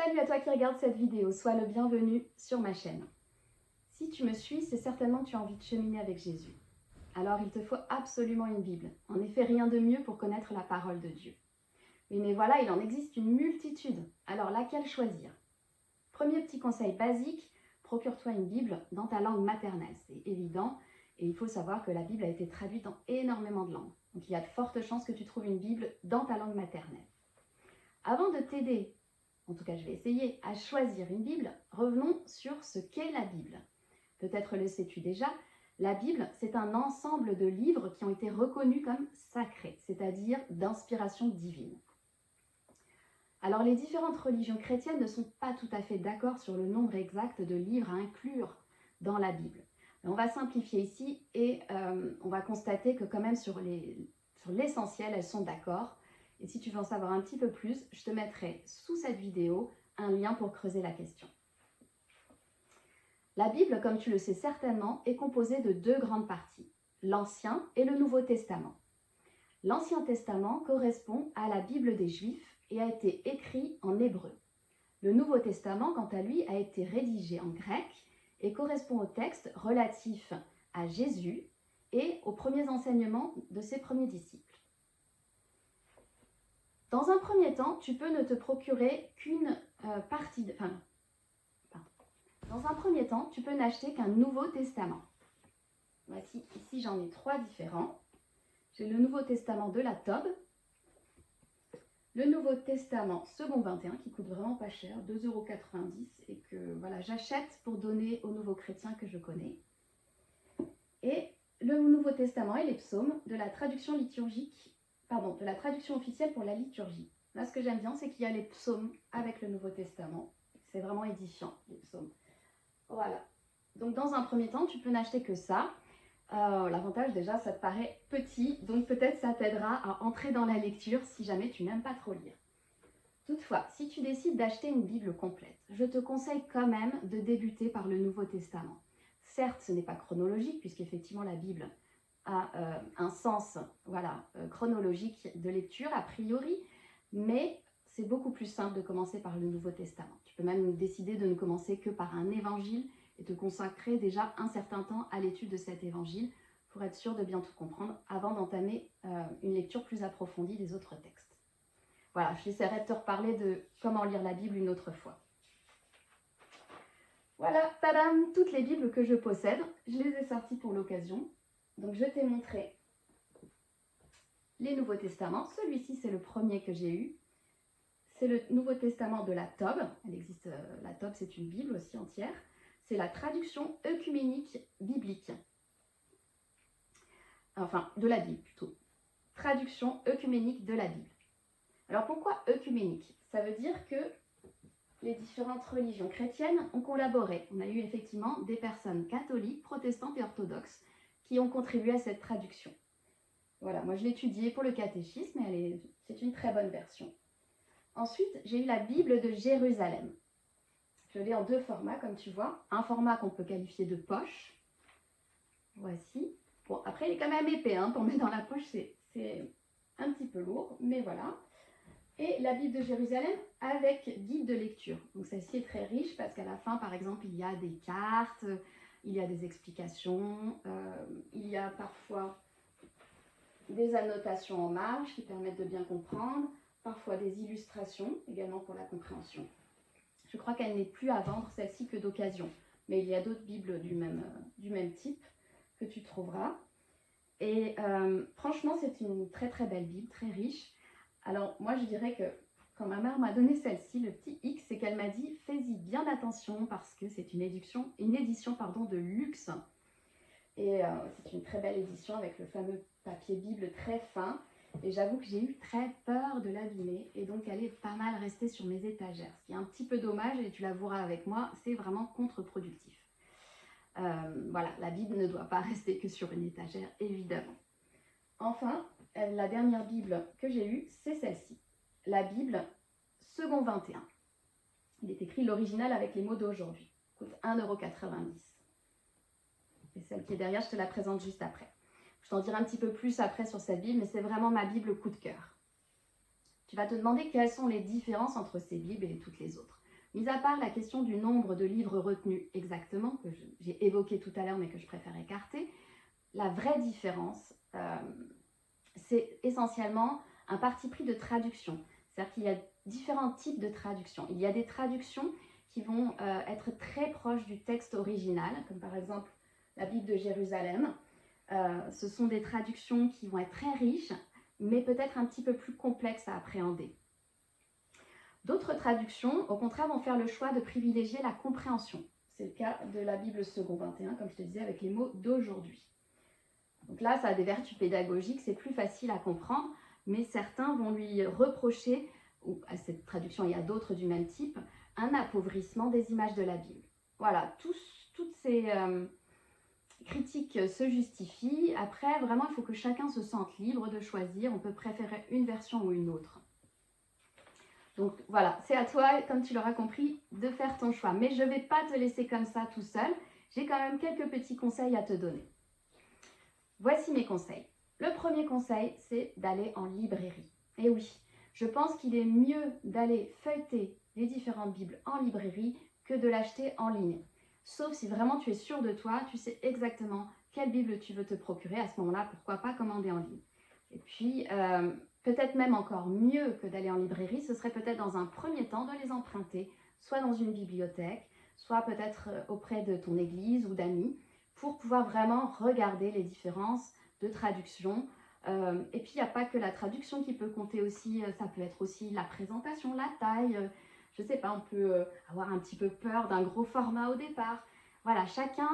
Salut à toi qui regarde cette vidéo, sois le bienvenu sur ma chaîne. Si tu me suis, c'est certainement que tu as envie de cheminer avec Jésus. Alors il te faut absolument une Bible. En effet, rien de mieux pour connaître la parole de Dieu. Mais voilà, il en existe une multitude. Alors laquelle choisir? Premier petit conseil basique, procure-toi une Bible dans ta langue maternelle. C'est évident et il faut savoir que la Bible a été traduite dans énormément de langues. Donc il y a de fortes chances que tu trouves une Bible dans ta langue maternelle. Avant de t'aider, en tout cas je vais essayer, à choisir une Bible, revenons sur ce qu'est la Bible. Peut-être le sais-tu déjà, la Bible, c'est un ensemble de livres qui ont été reconnus comme sacrés, c'est-à-dire d'inspiration divine. Alors les différentes religions chrétiennes ne sont pas tout à fait d'accord sur le nombre exact de livres à inclure dans la Bible. Mais on va simplifier ici et on va constater que quand même sur l'essentiel, elles sont d'accord. Et si tu veux en savoir un petit peu plus, je te mettrai sous cette vidéo un lien pour creuser la question. La Bible, comme tu le sais certainement, est composée de deux grandes parties, l'Ancien et le Nouveau Testament. L'Ancien Testament correspond à la Bible des Juifs et a été écrit en hébreu. Le Nouveau Testament, quant à lui, a été rédigé en grec et correspond aux textes relatifs à Jésus et aux premiers enseignements de ses premiers disciples. Dans un premier temps, tu peux ne te procurer qu'une Dans un premier temps, tu peux n'acheter qu'un Nouveau Testament. Voici, ici j'en ai trois différents. J'ai le Nouveau Testament de la Tob, le Nouveau Testament Second 21 qui coûte vraiment pas cher, 2,90 € et que voilà, j'achète pour donner aux nouveaux chrétiens que je connais. Et le Nouveau Testament et les psaumes de la traduction de la traduction officielle pour la liturgie. Là, ce que j'aime bien, c'est qu'il y a les psaumes avec le Nouveau Testament. C'est vraiment édifiant, les psaumes. Voilà. Donc, dans un premier temps, tu peux n'acheter que ça. L'avantage, déjà, ça te paraît petit, donc peut-être ça t'aidera à entrer dans la lecture si jamais tu n'aimes pas trop lire. Toutefois, si tu décides d'acheter une Bible complète, je te conseille quand même de débuter par le Nouveau Testament. Certes, ce n'est pas chronologique, puisqu'effectivement la Bible a un sens chronologique de lecture a priori, mais c'est beaucoup plus simple de commencer par le Nouveau Testament. Tu peux même décider de ne commencer que par un évangile et te consacrer déjà un certain temps à l'étude de cet évangile pour être sûr de bien tout comprendre avant d'entamer une lecture plus approfondie des autres textes. Voilà, j'essaierai de te reparler de comment lire la Bible une autre fois. Voilà, tadam, toutes les Bibles que je possède, je les ai sorties pour l'occasion. Donc je t'ai montré les Nouveaux Testaments. Celui-ci, c'est le premier que j'ai eu. C'est le Nouveau Testament de la Tob. Elle existe, la Tob, c'est une Bible aussi entière. C'est la traduction œcuménique biblique. Enfin, de la Bible plutôt. Traduction œcuménique de la Bible. Alors pourquoi œcuménique? Ça veut dire que les différentes religions chrétiennes ont collaboré. On a eu effectivement des personnes catholiques, protestantes et orthodoxes qui ont contribué à cette traduction. Voilà, moi je l'ai étudiée pour le catéchisme et c'est une très bonne version. Ensuite, j'ai eu la Bible de Jérusalem. Je l'ai en deux formats, comme tu vois. Un format qu'on peut qualifier de poche. Voici. Bon, après, il est quand même épais, hein, pour mettre dans la poche, c'est un petit peu lourd, mais voilà. Et la Bible de Jérusalem avec guide de lecture. Donc celle-ci est très riche parce qu'à la fin, par exemple, il y a des cartes, il y a des explications, il y a parfois des annotations en marge qui permettent de bien comprendre, parfois des illustrations également pour la compréhension. Je crois qu'elle n'est plus à vendre celle-ci que d'occasion, mais il y a d'autres Bibles du même type que tu trouveras. Et franchement, c'est une très très belle Bible, très riche. Alors moi je dirais que quand ma mère m'a donné celle-ci, le petit X, c'est qu'elle m'a dit « fais-y bien attention parce que c'est une édition de luxe ». Et c'est une très belle édition avec le fameux papier Bible très fin. Et j'avoue que j'ai eu très peur de l'abîmer et donc elle est pas mal restée sur mes étagères. Ce qui est un petit peu dommage et tu l'avoueras avec moi, c'est vraiment contre-productif. Voilà, la Bible ne doit pas rester que sur une étagère, évidemment. Enfin, la dernière Bible que j'ai eue, c'est celle-ci. La Bible Second 21. Il est écrit l'original avec les mots d'aujourd'hui. Coûte 1,90 €. Et celle qui est derrière, je te la présente juste après. Je t'en dirai un petit peu plus après sur cette Bible, mais c'est vraiment ma Bible coup de cœur. Tu vas te demander quelles sont les différences entre ces Bibles et toutes les autres. Mis à part la question du nombre de livres retenus exactement, que j'ai évoqué tout à l'heure mais que je préfère écarter, la vraie différence, c'est essentiellement un parti pris de traduction. C'est-à-dire qu'il y a différents types de traductions. Il y a des traductions qui vont être très proches du texte original, comme par exemple la Bible de Jérusalem. Ce sont des traductions qui vont être très riches, mais peut-être un petit peu plus complexes à appréhender. D'autres traductions, au contraire, vont faire le choix de privilégier la compréhension. C'est le cas de la Bible Second 21, comme je te disais, avec les mots d'aujourd'hui. Donc là, ça a des vertus pédagogiques, c'est plus facile à comprendre, mais certains vont lui reprocher, ou à cette traduction, il y a d'autres du même type, un appauvrissement des images de la Bible. Voilà, toutes ces critiques se justifient. Après, vraiment, il faut que chacun se sente libre de choisir. On peut préférer une version ou une autre. Donc voilà, c'est à toi, comme tu l'auras compris, de faire ton choix. Mais je ne vais pas te laisser comme ça tout seul. J'ai quand même quelques petits conseils à te donner. Voici mes conseils. Le premier conseil, c'est d'aller en librairie. Et oui, je pense qu'il est mieux d'aller feuilleter les différentes Bibles en librairie que de l'acheter en ligne. Sauf si vraiment tu es sûr de toi, tu sais exactement quelle Bible tu veux te procurer. À ce moment-là, pourquoi pas commander en ligne. Et puis, peut-être même encore mieux que d'aller en librairie, ce serait peut-être dans un premier temps de les emprunter, soit dans une bibliothèque, soit peut-être auprès de ton église ou d'amis, pour pouvoir vraiment regarder les différences de traduction. Et puis, il n'y a pas que la traduction qui peut compter aussi, ça peut être aussi la présentation, la taille. Je ne sais pas, on peut avoir un petit peu peur d'un gros format au départ. Voilà, chacun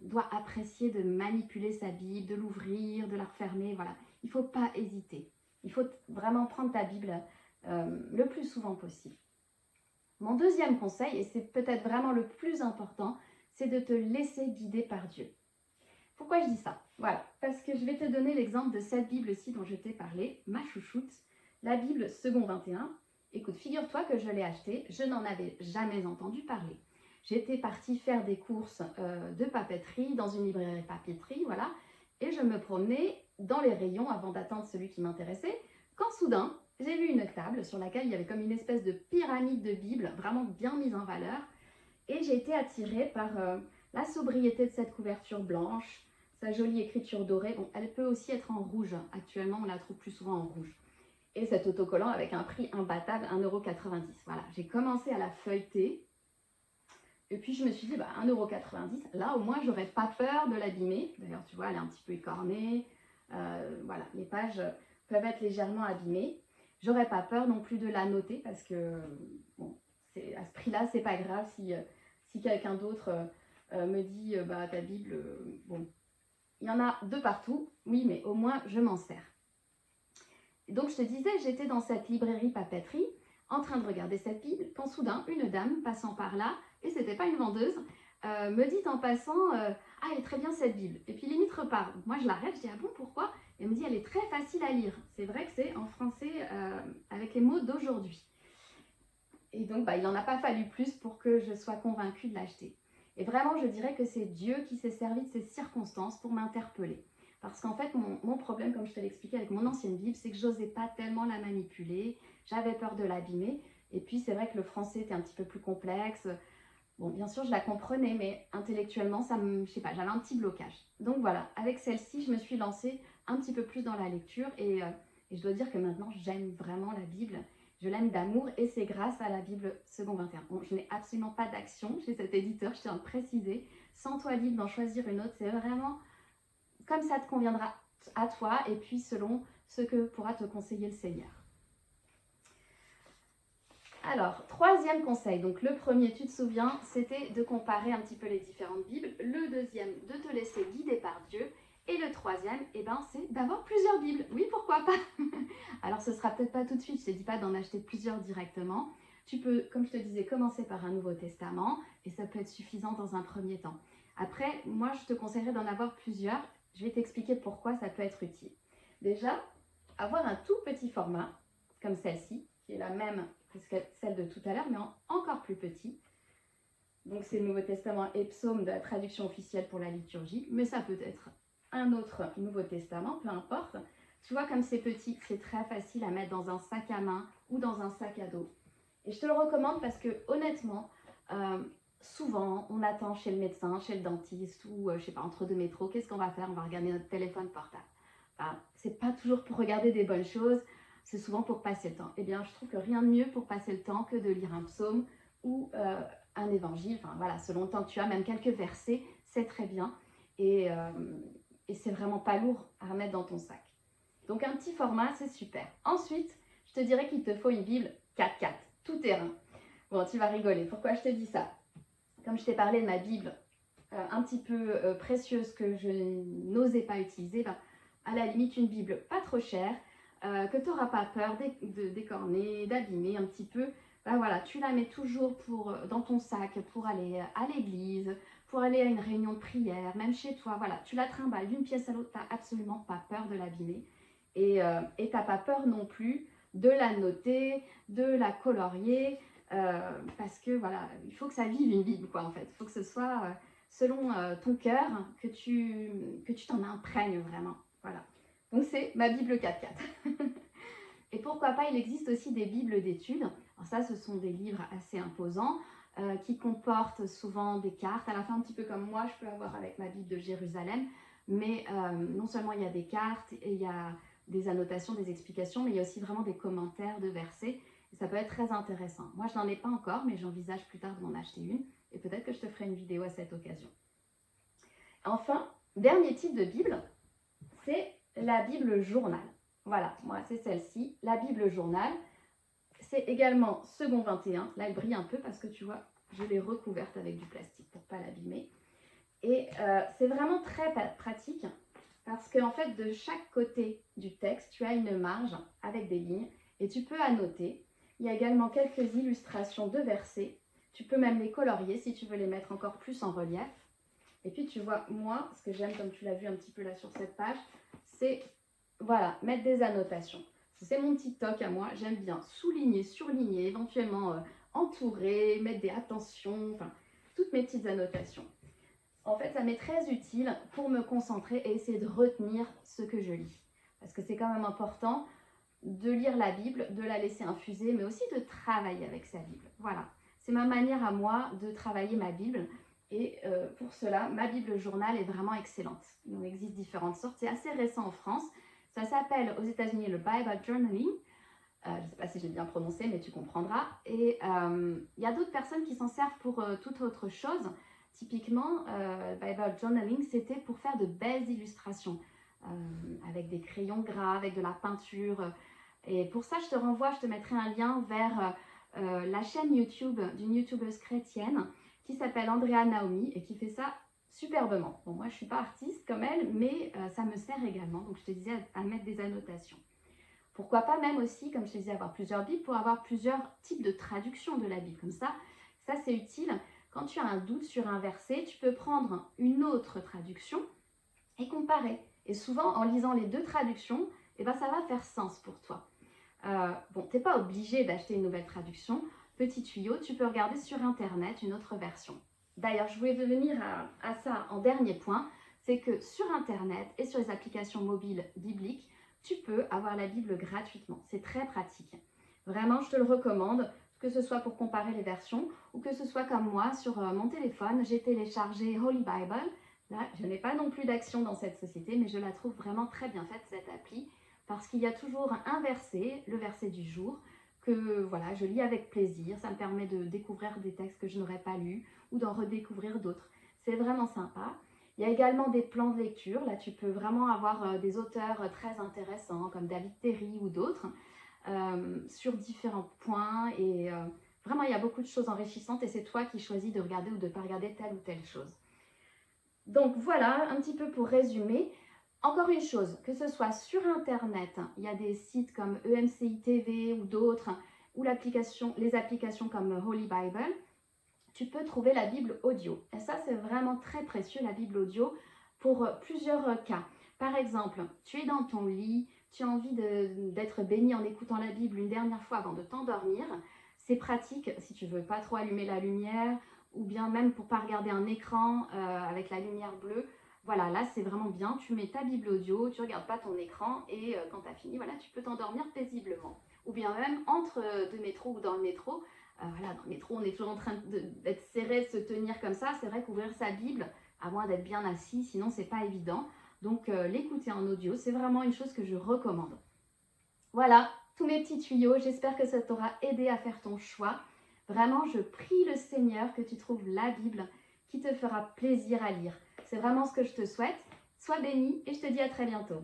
doit apprécier de manipuler sa Bible, de l'ouvrir, de la refermer. Voilà, il ne faut pas hésiter. Il faut vraiment prendre ta Bible le plus souvent possible. Mon deuxième conseil, et c'est peut-être vraiment le plus important, c'est de te laisser guider par Dieu. Pourquoi je dis ça? Voilà, parce que je vais te donner l'exemple de cette Bible-ci dont je t'ai parlé, ma chouchoute, la Bible Second 21. Écoute, figure-toi que je l'ai achetée, je n'en avais jamais entendu parler. J'étais partie faire des courses de papeterie dans une librairie papeterie, voilà, et je me promenais dans les rayons avant d'attendre celui qui m'intéressait, quand soudain, j'ai vu une table sur laquelle il y avait comme une espèce de pyramide de Bible, vraiment bien mise en valeur, et j'ai été attirée par la sobriété de cette couverture blanche, sa jolie écriture dorée. Bon, elle peut aussi être en rouge. Actuellement, on la trouve plus souvent en rouge. Et cet autocollant avec un prix imbattable, 1,90 €. Voilà, j'ai commencé à la feuilleter. Et puis, je me suis dit, 1,90 €, là, au moins, j'aurais pas peur de l'abîmer. D'ailleurs, tu vois, elle est un petit peu écornée. Voilà, les pages peuvent être légèrement abîmées. J'aurais pas peur non plus de la noter parce que, bon, à ce prix-là, c'est pas grave si quelqu'un d'autre me dit ta Bible, bon, il y en a de partout, oui, mais au moins je m'en sers. Donc je te disais, j'étais dans cette librairie papeterie en train de regarder cette Bible quand soudain une dame passant par là, et c'était pas une vendeuse, me dit en passant ah, elle est très bien cette Bible, et puis limite repart. Donc, moi je l'arrête, je dis ah bon, pourquoi? Et elle me dit elle est très facile à lire. C'est vrai que c'est en français avec les mots d'aujourd'hui. Et donc il n'en a pas fallu plus pour que je sois convaincue de l'acheter. Et vraiment je dirais que c'est Dieu qui s'est servi de ces circonstances pour m'interpeller. Parce qu'en fait mon problème, comme je te l'expliquais avec mon ancienne Bible, c'est que je n'osais pas tellement la manipuler, j'avais peur de l'abîmer. Et puis c'est vrai que le français était un petit peu plus complexe. Bon, bien sûr, je la comprenais, mais intellectuellement, je sais pas, j'avais un petit blocage. Donc voilà, avec celle-ci, je me suis lancée un petit peu plus dans la lecture et je dois dire que maintenant, j'aime vraiment la Bible. Je l'aime d'amour et c'est grâce à la Bible Second 21. Bon, je n'ai absolument pas d'action chez cet éditeur, je tiens à le préciser. Sens toi libre d'en choisir une autre, c'est vraiment comme ça te conviendra à toi et puis selon ce que pourra te conseiller le Seigneur. Alors, troisième conseil, donc le premier, tu te souviens, c'était de comparer un petit peu les différentes Bibles. Le deuxième, de te laisser guider par Dieu. Et le troisième, c'est d'avoir plusieurs Bibles. Oui, pourquoi pas? Alors, ce sera peut-être pas tout de suite, je ne te dis pas d'en acheter plusieurs directement. Tu peux, comme je te disais, commencer par un Nouveau Testament et ça peut être suffisant dans un premier temps. Après, moi, je te conseillerais d'en avoir plusieurs. Je vais t'expliquer pourquoi ça peut être utile. Déjà, avoir un tout petit format, comme celle-ci, qui est la même que celle de tout à l'heure, mais encore plus petit. Donc c'est le Nouveau Testament et Psaume de la traduction officielle pour la liturgie, mais ça peut être un autre Nouveau Testament, peu importe. Tu vois, comme c'est petit, c'est très facile à mettre dans un sac à main ou dans un sac à dos. Et je te le recommande parce que honnêtement, souvent on attend chez le médecin, chez le dentiste ou je sais pas, entre deux métros, qu'est-ce qu'on va faire? On va regarder notre téléphone portable. Enfin, c'est pas toujours pour regarder des bonnes choses, c'est souvent pour passer le temps. Eh bien, je trouve que rien de mieux pour passer le temps que de lire un psaume ou un évangile, enfin voilà, selon le temps que tu as, même quelques versets, c'est très bien. Et, euh, et c'est vraiment pas lourd à remettre dans ton sac. Donc un petit format, c'est super. Ensuite, je te dirais qu'il te faut une Bible 4x4, tout terrain. Bon, tu vas rigoler. Pourquoi je te dis ça? Comme je t'ai parlé de ma Bible un petit peu précieuse que je n'osais pas utiliser, ben, à la limite une Bible pas trop chère, que tu n'auras pas peur de décorner, d'abîmer un petit peu. Ben voilà, tu la mets toujours dans ton sac pour aller à l'église, pour aller à une réunion de prière, même chez toi. Voilà, tu la trimbales d'une pièce à l'autre, tu n'as absolument pas peur de l'abîmer. Et tu n'as pas peur non plus de la noter, de la colorier, parce que voilà, il faut que ça vive une Bible, quoi, en fait. Il faut que ce soit selon ton cœur que tu t'en imprègnes vraiment. Voilà. Donc c'est ma Bible 4x4. Et pourquoi pas, il existe aussi des Bibles d'études. Alors ça, ce sont des livres assez imposants qui comportent souvent des cartes. À la fin, un petit peu comme moi, je peux avoir avec ma Bible de Jérusalem. Mais non seulement il y a des cartes et il y a des annotations, des explications, mais il y a aussi vraiment des commentaires de versets. Et ça peut être très intéressant. Moi, je n'en ai pas encore, mais j'envisage plus tard de m'en acheter une. Et peut-être que je te ferai une vidéo à cette occasion. Enfin, dernier type de Bible, c'est la Bible journal. Voilà, moi c'est celle-ci, la Bible journal. C'est également second 21. Là, elle brille un peu parce que tu vois, je l'ai recouverte avec du plastique pour ne pas l'abîmer. Et c'est vraiment très pratique parce qu'en fait, de chaque côté du texte, tu as une marge avec des lignes et tu peux annoter. Il y a également quelques illustrations de versets. Tu peux même les colorier si tu veux les mettre encore plus en relief. Et puis tu vois, moi, ce que j'aime, comme tu l'as vu un petit peu là sur cette page, c'est voilà, mettre des annotations. C'est mon petit toc à moi. J'aime bien souligner, surligner, éventuellement entourer, mettre des attentions, enfin, toutes mes petites annotations. En fait, ça m'est très utile pour me concentrer et essayer de retenir ce que je lis. Parce que c'est quand même important de lire la Bible, de la laisser infuser, mais aussi de travailler avec sa Bible. Voilà, c'est ma manière à moi de travailler ma Bible. Et pour cela, ma Bible journal est vraiment excellente. Il en existe différentes sortes. C'est assez récent en France. Ça s'appelle aux États-Unis le Bible Journaling. Je ne sais pas si j'ai bien prononcé, mais tu comprendras. Et il y a d'autres personnes qui s'en servent pour toute autre chose. Typiquement, Bible Journaling, c'était pour faire de belles illustrations avec des crayons gras, avec de la peinture. Et pour ça, je te renvoie, je te mettrai un lien vers la chaîne YouTube d'une youtubeuse chrétienne qui s'appelle Andrea Naomi et qui fait ça superbement. Bon, moi, je ne suis pas artiste comme elle, mais ça me sert également. Donc, je te disais à mettre des annotations. Pourquoi pas même aussi, comme je te disais, avoir plusieurs Bibles pour avoir plusieurs types de traductions de la Bible. Comme ça c'est utile. Quand tu as un doute sur un verset, tu peux prendre une autre traduction et comparer. Et souvent, en lisant les deux traductions, eh ben, ça va faire sens pour toi. Bon, tu n'es pas obligé d'acheter une nouvelle traduction. Petit tuyau, tu peux regarder sur Internet une autre version. D'ailleurs, je voulais venir à ça en dernier point, c'est que sur Internet et sur les applications mobiles bibliques, tu peux avoir la Bible gratuitement. C'est très pratique. Vraiment, je te le recommande, que ce soit pour comparer les versions ou que ce soit comme moi sur mon téléphone. J'ai téléchargé Holy Bible. Là, je n'ai pas non plus d'action dans cette société, mais je la trouve vraiment très bien faite, cette appli, parce qu'il y a toujours un verset, le verset du jour, que voilà, je lis avec plaisir. Ça me permet de découvrir des textes que je n'aurais pas lus ou d'en redécouvrir d'autres. C'est vraiment sympa. Il y a également des plans de lecture. Là, tu peux vraiment avoir des auteurs très intéressants comme David Terry ou d'autres sur différents points. Et vraiment, il y a beaucoup de choses enrichissantes et c'est toi qui choisis de regarder ou de ne pas regarder telle ou telle chose. Donc voilà, un petit peu pour résumer. Encore une chose, que ce soit sur Internet, il y a des sites comme EMCI TV ou d'autres, ou les applications comme Holy Bible, tu peux trouver la Bible audio. Et ça, c'est vraiment très précieux, la Bible audio, pour plusieurs cas. Par exemple, tu es dans ton lit, tu as envie d'être béni en écoutant la Bible une dernière fois avant de t'endormir. C'est pratique si tu veux pas trop allumer la lumière, ou bien même pour pas regarder un écran avec la lumière bleue. Voilà, là c'est vraiment bien, tu mets ta Bible audio, tu regardes pas ton écran et quand tu as fini, voilà, tu peux t'endormir paisiblement. ou bien même entre deux métros ou dans le métro. Voilà, dans le métro, on est toujours en train d'être serré, de se tenir comme ça. C'est vrai qu'ouvrir sa Bible, à moins d'être bien assis, sinon c'est pas évident. Donc l'écouter en audio, c'est vraiment une chose que je recommande. Voilà, tous mes petits tuyaux. J'espère que ça t'aura aidé à faire ton choix. Vraiment, je prie le Seigneur que tu trouves la Bible qui te fera plaisir à lire. C'est vraiment ce que je te souhaite. Sois béni et je te dis à très bientôt.